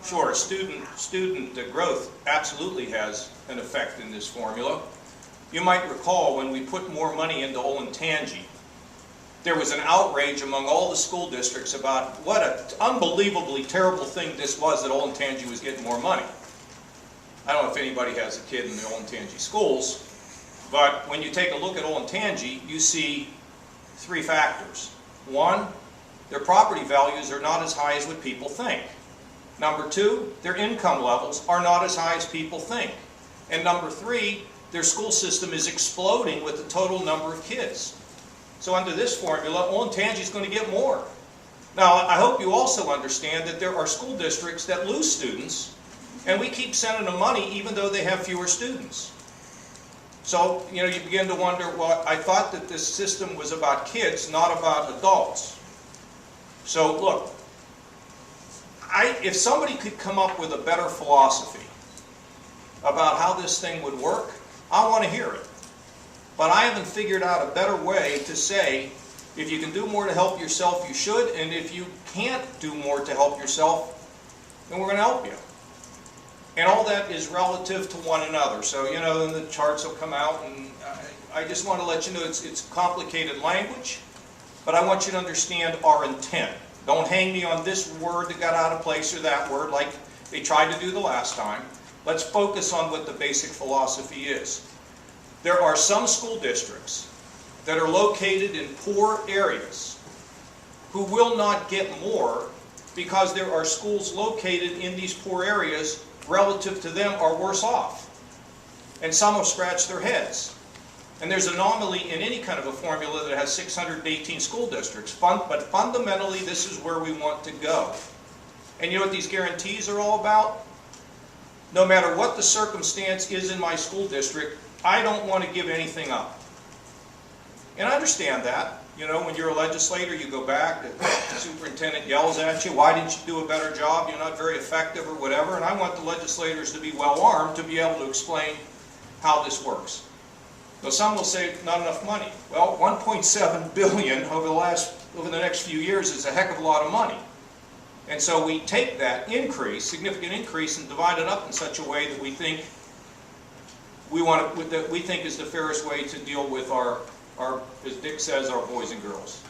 Sure, student growth absolutely has an effect in this formula. You might recall when we put more money into Olentangy, there was an outrage among all the school districts about what an unbelievably terrible thing this was that Olentangy was getting more money. I don't know if anybody has a kid in the Olentangy schools, but when you take a look at Olentangy, you see three factors. One, their property values are not as high as what people think. Number two, their income levels are not as high as people think. And number three, their school system is exploding with the total number of kids. So under this formula, Olentangy is going to get more. Now, I hope you also understand that there are school districts that lose students, and we keep sending them money even though they have fewer students. So, you begin to wonder, well, I thought that this system was about kids, not about adults. So, look, if somebody could come up with a better philosophy about how this thing would work, I want to hear it. But I haven't figured out a better way to say, if you can do more to help yourself, you should, and if you can't do more to help yourself, then we're going to help you. And all that is relative to one another. So, then the charts will come out, and I just want to let you know it's complicated language, but I want you to understand our intent. Don't hang me on this word that got out of place or that word like they tried to do the last time. Let's focus on what the basic philosophy is. There are some school districts that are located in poor areas who will not get more because there are schools located in these poor areas relative to them are worse off. And some have scratched their heads. And there's an anomaly in any kind of a formula that has 618 school districts. But fundamentally, this is where we want to go. And you know what these guarantees are all about? No matter what the circumstance is in my school district, I don't want to give anything up. And I understand that. When you're a legislator, you go back, the superintendent yells at you, why didn't you do a better job? You're not very effective or whatever. And I want the legislators to be well armed to be able to explain how this works. Now, some will say not enough money. Well, 1.7 billion over the next few years is a heck of a lot of money. And so we take that increase, significant increase, and divide it up in such a way that we think is the fairest way to deal with our, as Dick says, our boys and girls.